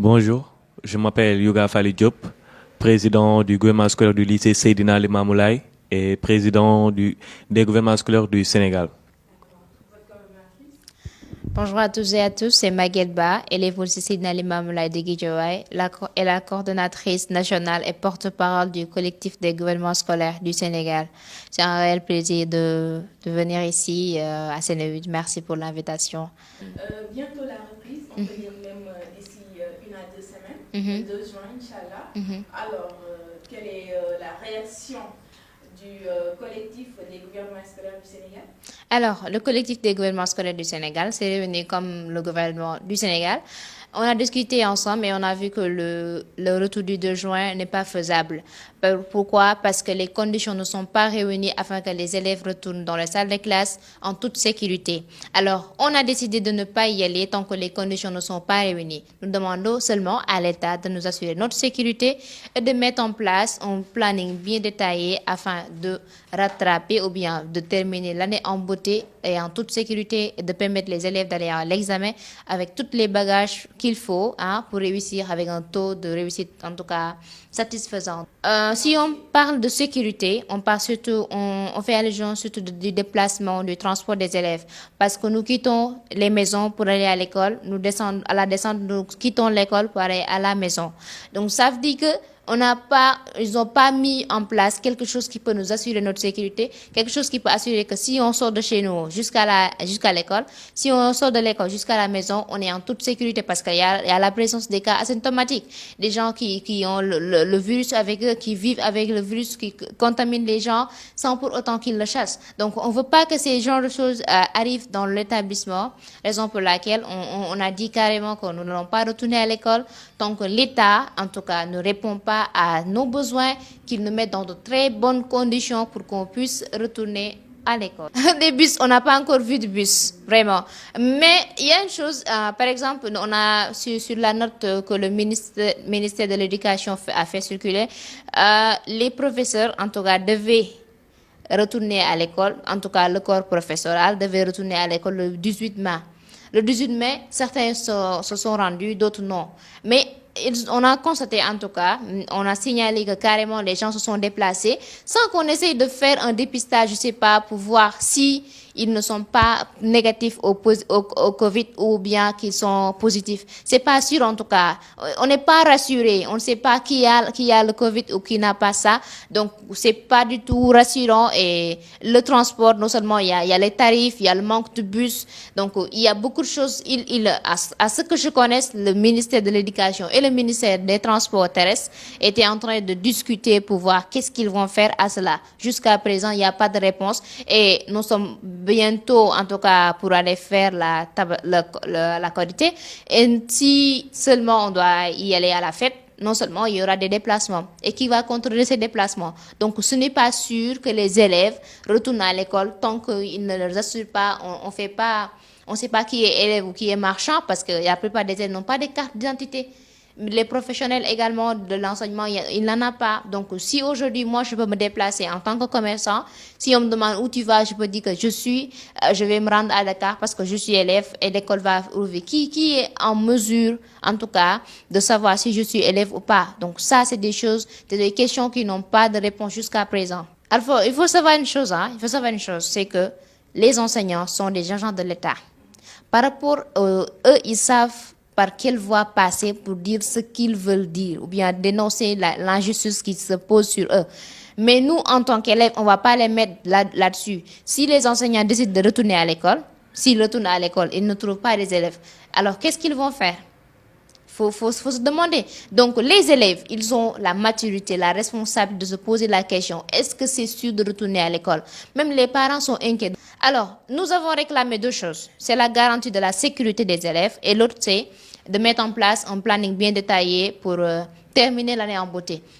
Bonjour, je m'appelle Yoga Fali Diop, président du gouvernement scolaire du lycée Seydina Limamoulaye et président des gouvernements scolaires du Sénégal. Bonjour à tous et à tous, c'est Maguette Ba, élève au lycée Seydina Limamou Laye de Guédiawaye, et la coordonnatrice nationale et porte-parole du collectif des gouvernements scolaires du Sénégal. C'est un réel plaisir de venir ici à Sénégal. Merci pour l'invitation. Bientôt la reprise, on peut dire même d'ici 1 à 2 semaines, le 2 juin, Inch'Allah. Alors, quelle est la réaction du collectif des gouvernements scolaires du Sénégal? Alors, le collectif des gouvernements scolaires du Sénégal s'est réuni comme le gouvernement du Sénégal. On a discuté ensemble et on a vu que le retour du 2 juin n'est pas faisable. Pourquoi? Parce que les conditions ne sont pas réunies afin que les élèves retournent dans les salles de classe en toute sécurité. Alors, on a décidé de ne pas y aller tant que les conditions ne sont pas réunies. Nous demandons seulement à l'État de nous assurer notre sécurité et de mettre en place un planning bien détaillé afin de rattraper ou bien de terminer l'année en beauté et en toute sécurité et de permettre les élèves d'aller à l'examen avec tous les bagages qu'il faut pour réussir avec un taux de réussite en tout cas satisfaisant. Si on parle de sécurité, on parle surtout, on fait allusion surtout du déplacement, du transport des élèves, parce que nous quittons les maisons pour aller à l'école, nous descendons à la descente, nous quittons l'école pour aller à la maison. Donc ça veut dire que ils n'ont pas mis en place quelque chose qui peut nous assurer notre sécurité, quelque chose qui peut assurer que si on sort de chez nous jusqu'à l'école, si on sort de l'école jusqu'à la maison, on est en toute sécurité parce qu'il y a la présence des cas asymptomatiques, des gens qui ont le virus avec eux, qui vivent avec le virus, qui contaminent les gens sans pour autant qu'ils le chassent. Donc on ne veut pas que ces genres de choses arrivent dans l'établissement, raison pour laquelle on a dit carrément que nous n'allons pas retourner à l'école tant que l'État, en tout cas, ne répond pas à nos besoins, qu'ils nous mettent dans de très bonnes conditions pour qu'on puisse retourner à l'école. Des bus, on n'a pas encore vu de bus, vraiment. Mais il y a une chose, par exemple, on a sur la note que le ministère de l'Éducation a fait circuler, les professeurs, en tout cas, devaient retourner à l'école, en tout cas le corps professoral devait retourner à l'école le 18 mai. Le 18 mai, certains se sont rendus, d'autres non. Mais on a constaté en tout cas, on a signalé que carrément les gens se sont déplacés sans qu'on essaye de faire un dépistage, je ne sais pas, pour voir si ils ne sont pas négatifs au Covid ou bien qu'ils sont positifs. C'est pas sûr en tout cas. On n'est pas rassuré. On ne sait pas qui a le Covid ou qui n'a pas ça. Donc c'est pas du tout rassurant. Et le transport, non seulement il y a les tarifs, il y a le manque de bus. Donc il y a beaucoup de choses. À ce que je connaisse, le ministère de l'Éducation et le ministère des Transports terrestres étaient en train de discuter pour voir qu'est-ce qu'ils vont faire à cela. Jusqu'à présent, il n'y a pas de réponse. Et nous sommes bientôt, en tout cas, pour aller faire la qualité. Et si seulement on doit y aller à la fête, non seulement il y aura des déplacements. Et qui va contrôler ces déplacements? Donc, ce n'est pas sûr que les élèves retournent à l'école tant qu'ils ne leur assurent pas, on ne sait pas qui est élève ou qui est marchand parce que la plupart des élèves n'ont pas de carte d'identité. Les professionnels également de l'enseignement, il n'en a pas. Donc, si aujourd'hui, moi, je peux me déplacer en tant que commerçant, si on me demande où tu vas, je peux dire que je vais me rendre à Dakar parce que je suis élève et l'école va ouvrir. Qui est en mesure, en tout cas, de savoir si je suis élève ou pas? Donc, ça, c'est des questions qui n'ont pas de réponse jusqu'à présent. Alors, il faut savoir une chose, c'est que les enseignants sont des agents de l'État. Par rapport eux, ils savent par quelle voie passer pour dire ce qu'ils veulent dire ou bien dénoncer l'injustice qui se pose sur eux. Mais nous, en tant qu'élèves, on ne va pas les mettre là-dessus. Si les enseignants décident de retourner à l'école, s'ils retournent à l'école, ils ne trouvent pas les élèves. Alors, qu'est-ce qu'ils vont faire? Faut se demander. Donc, les élèves, ils ont la maturité, la responsabilité de se poser la question. Est-ce que c'est sûr de retourner à l'école? Même les parents sont inquiets. Alors, nous avons réclamé deux choses. C'est la garantie de la sécurité des élèves et l'autre, c'est de mettre en place un planning bien détaillé pour terminer l'année en beauté.